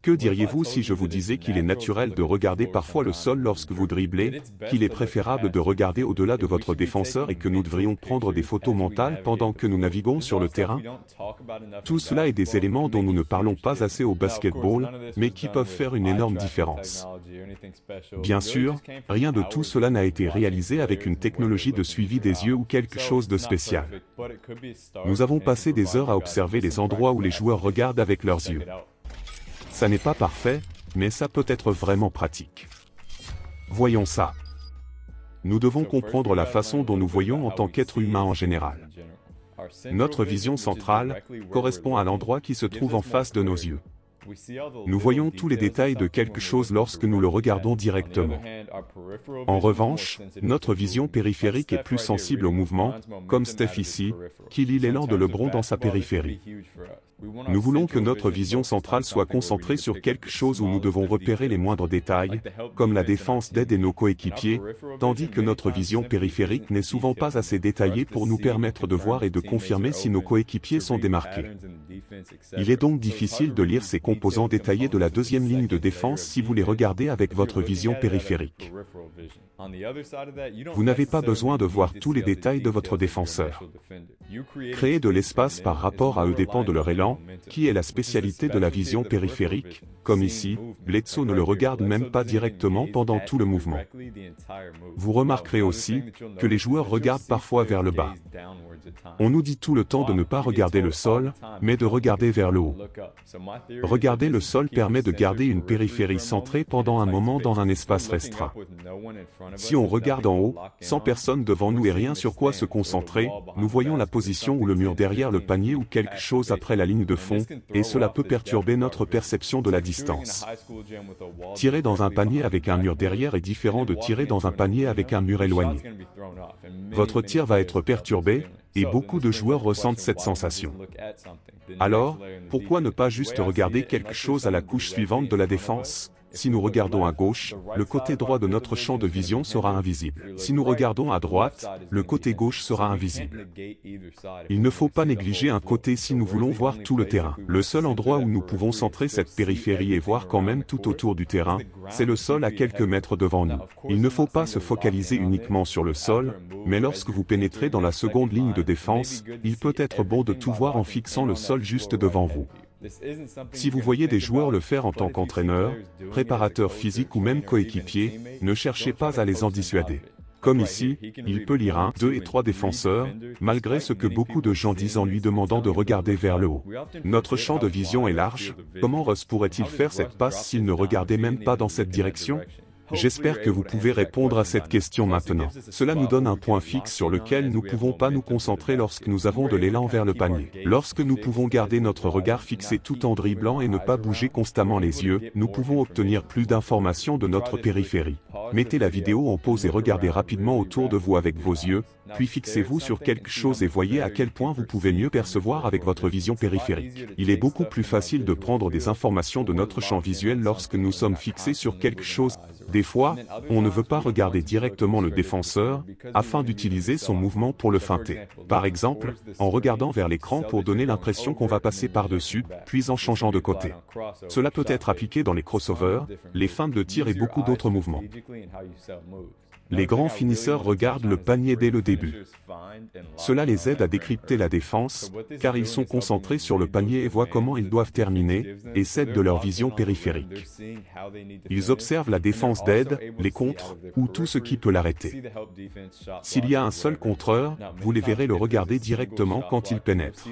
Que diriez-vous si je vous disais qu'il est naturel de regarder parfois le sol lorsque vous dribblez, qu'il est préférable de regarder au-delà de votre défenseur et que nous devrions prendre des photos mentales pendant que nous naviguons sur le terrain? Tout cela est des éléments dont nous ne parlons pas assez au basketball, mais qui peuvent faire une énorme différence. Bien sûr, rien de tout cela n'a été réalisé avec une technologie de suivi des yeux ou quelque chose de spécial. Nous avons passé des heures à observer les endroits où les joueurs regardent avec leurs yeux. Ça n'est pas parfait, mais ça peut être vraiment pratique. Voyons ça. Nous devons comprendre la façon dont nous voyons en tant qu'être humain en général. Notre vision centrale correspond à l'endroit qui se trouve en face de nos yeux. Nous voyons tous les détails de quelque chose lorsque nous le regardons directement. En revanche, notre vision périphérique est plus sensible au mouvement, comme Steph ici, qui lit l'élan de LeBron dans sa périphérie. Nous voulons que notre vision centrale soit concentrée sur quelque chose où nous devons repérer les moindres détails, comme la défense d'Ed et nos coéquipiers, tandis que notre vision périphérique n'est souvent pas assez détaillée pour nous permettre de voir et de confirmer si nos coéquipiers sont démarqués. Il est donc difficile de lire ces composants détaillés de la deuxième ligne de défense si vous les regardez avec votre vision périphérique. Vous n'avez pas besoin de voir tous les détails de votre défenseur. Créer de l'espace par rapport à eux dépend de leur élan, qui est la spécialité de la vision périphérique, comme ici, Bledsoe ne le regarde même pas directement pendant tout le mouvement. Vous remarquerez aussi que les joueurs regardent parfois vers le bas. On nous dit tout le temps de ne pas regarder le sol, mais de regarder vers le haut. Regarder le sol permet de garder une périphérie centrée pendant un moment dans un espace restreint. Si on regarde en haut, sans personne devant nous et rien sur quoi se concentrer, nous voyons la position ou le mur derrière le panier ou quelque chose après la ligne de fond, et cela peut perturber notre perception de la distance. Tirer dans un panier avec un mur derrière est différent de tirer dans un panier avec un mur éloigné. Votre tir va être perturbé, et beaucoup de joueurs ressentent cette sensation. Alors, pourquoi ne pas juste regarder quelque chose à la couche suivante de la défense? Si nous regardons à gauche, le côté droit de notre champ de vision sera invisible. Si nous regardons à droite, le côté gauche sera invisible. Il ne faut pas négliger un côté si nous voulons voir tout le terrain. Le seul endroit où nous pouvons centrer cette périphérie et voir quand même tout autour du terrain, c'est le sol à quelques mètres devant nous. Il ne faut pas se focaliser uniquement sur le sol, mais lorsque vous pénétrez dans la seconde ligne de défense, il peut être bon de tout voir en fixant le sol juste devant vous. Si vous voyez des joueurs le faire en tant qu'entraîneur, préparateur physique ou même coéquipier, ne cherchez pas à les en dissuader. Comme ici, il peut lire 1, 2 et 3 défenseurs, malgré ce que beaucoup de gens disent en lui demandant de regarder vers le haut. Notre champ de vision est large, comment Russ pourrait-il faire cette passe s'il ne regardait même pas dans cette direction? J'espère que vous pouvez répondre à cette question maintenant. Cela nous donne un point fixe sur lequel nous ne pouvons pas nous concentrer lorsque nous avons de l'élan vers le panier. Lorsque nous pouvons garder notre regard fixé tout en dribblant et ne pas bouger constamment les yeux, nous pouvons obtenir plus d'informations de notre périphérie. Mettez la vidéo en pause et regardez rapidement autour de vous avec vos yeux, puis fixez-vous sur quelque chose et voyez à quel point vous pouvez mieux percevoir avec votre vision périphérique. Il est beaucoup plus facile de prendre des informations de notre champ visuel lorsque nous sommes fixés sur quelque chose. Des fois, on ne veut pas regarder directement le défenseur, afin d'utiliser son mouvement pour le feinter. Par exemple, en regardant vers l'écran pour donner l'impression qu'on va passer par-dessus, puis en changeant de côté. Cela peut être appliqué dans les crossovers, les feintes de tir et beaucoup d'autres mouvements. Les grands finisseurs regardent le panier dès le début. Cela les aide à décrypter la défense, car ils sont concentrés sur le panier et voient comment ils doivent terminer, et s'aident de leur vision périphérique. Ils observent la défense d'aide, les contres, ou tout ce qui peut l'arrêter. S'il y a un seul contreur, vous les verrez le regarder directement quand il pénètre.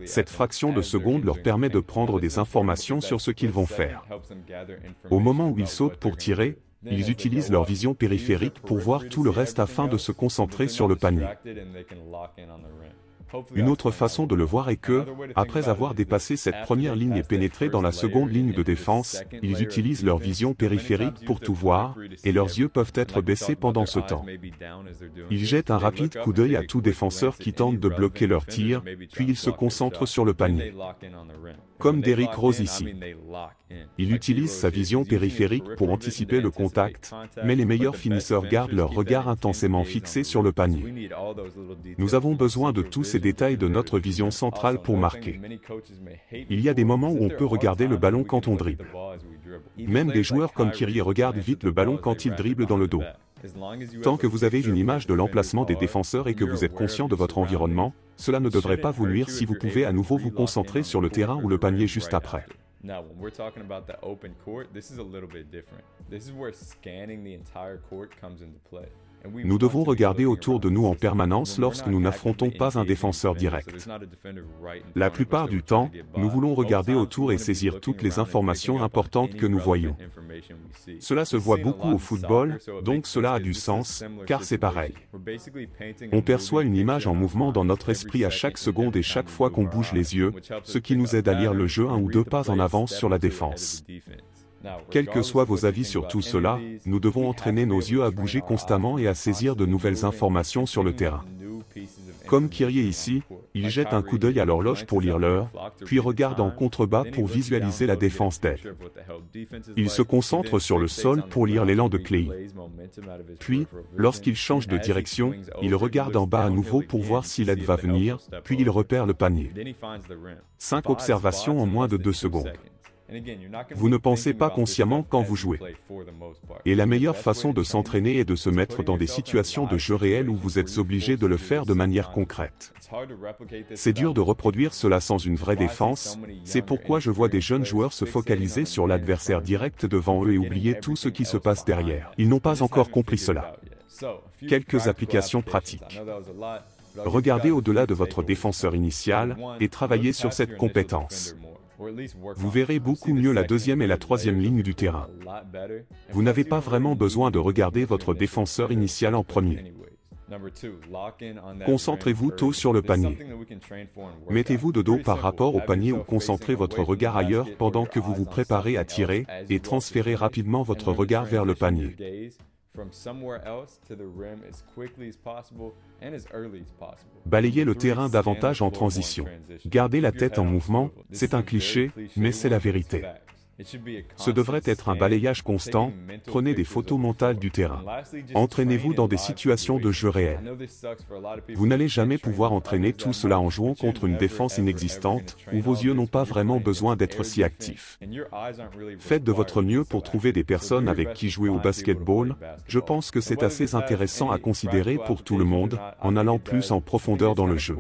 Cette fraction de seconde leur permet de prendre des informations sur ce qu'ils vont faire. Au moment où ils sautent pour tirer, ils utilisent leur vision périphérique pour voir tout le reste afin de se concentrer sur le panier. Une autre façon de le voir est que, après avoir dépassé cette première ligne et pénétré dans la seconde ligne de défense, ils utilisent leur vision périphérique pour tout voir, et leurs yeux peuvent être baissés pendant ce temps. Ils jettent un rapide coup d'œil à tout défenseur qui tente de bloquer leur tir, puis ils se concentrent sur le panier. Comme Derrick Rose ici. Il utilise sa vision périphérique pour anticiper le contact, mais les meilleurs finisseurs gardent leur regard intensément fixé sur le panier. Nous avons besoin de tous ces ces détails de notre vision centrale pour marquer. Il y a des moments où on peut regarder le ballon quand on dribble. Même des joueurs comme Kyrie regardent vite le ballon quand il dribble dans le dos. Tant que vous avez une image de l'emplacement des défenseurs et que vous êtes conscient de votre environnement, cela ne devrait pas vous nuire si vous pouvez à nouveau vous concentrer sur le terrain ou le panier juste après. Now, when we're talking about the open court, this is a little bit different. This is where scanning the entire court comes into play. Nous devons regarder autour de nous en permanence lorsque nous n'affrontons pas un défenseur direct. La plupart du temps, nous voulons regarder autour et saisir toutes les informations importantes que nous voyons. Cela se voit beaucoup au football, donc cela a du sens, car c'est pareil. On perçoit une image en mouvement dans notre esprit à chaque seconde et chaque fois qu'on bouge les yeux, ce qui nous aide à lire le jeu un ou deux pas en avance sur la défense. Quels que soient vos avis sur tout cela, nous devons entraîner nos yeux à bouger constamment et à saisir de nouvelles informations sur le terrain. Comme Kyrie ici, il jette un coup d'œil à l'horloge pour lire l'heure, puis regarde en contrebas pour visualiser la défense d'aide. Il se concentre sur le sol pour lire l'élan de Clay. Puis, lorsqu'il change de direction, il regarde en bas à nouveau pour voir si l'aide va venir, puis il repère le panier. 5 observations en moins de 2 secondes. Vous ne pensez pas consciemment quand vous jouez. Et la meilleure façon de s'entraîner est de se mettre dans des situations de jeu réel où vous êtes obligé de le faire de manière concrète. C'est dur de reproduire cela sans une vraie défense, c'est pourquoi je vois des jeunes joueurs se focaliser sur l'adversaire direct devant eux et oublier tout ce qui se passe derrière. Ils n'ont pas encore compris cela. Quelques applications pratiques. Regardez au-delà de votre défenseur initial et travaillez sur cette compétence. Vous verrez beaucoup mieux la deuxième et la troisième ligne du terrain. Vous n'avez pas vraiment besoin de regarder votre défenseur initial en premier. Concentrez-vous tôt sur le panier. Mettez-vous de dos par rapport au panier ou concentrez votre regard ailleurs pendant que vous vous préparez à tirer, et transférez rapidement votre regard vers le panier. Balayez le terrain davantage en transition. Gardez la tête en mouvement, c'est un cliché, mais c'est la vérité. Ce devrait être un balayage constant, prenez des photos mentales du terrain. Entraînez-vous dans des situations de jeu réel. Vous n'allez jamais pouvoir entraîner tout cela en jouant contre une défense inexistante, où vos yeux n'ont pas vraiment besoin d'être si actifs. Faites de votre mieux pour trouver des personnes avec qui jouer au basketball, je pense que c'est assez intéressant à considérer pour tout le monde, en allant plus en profondeur dans le jeu.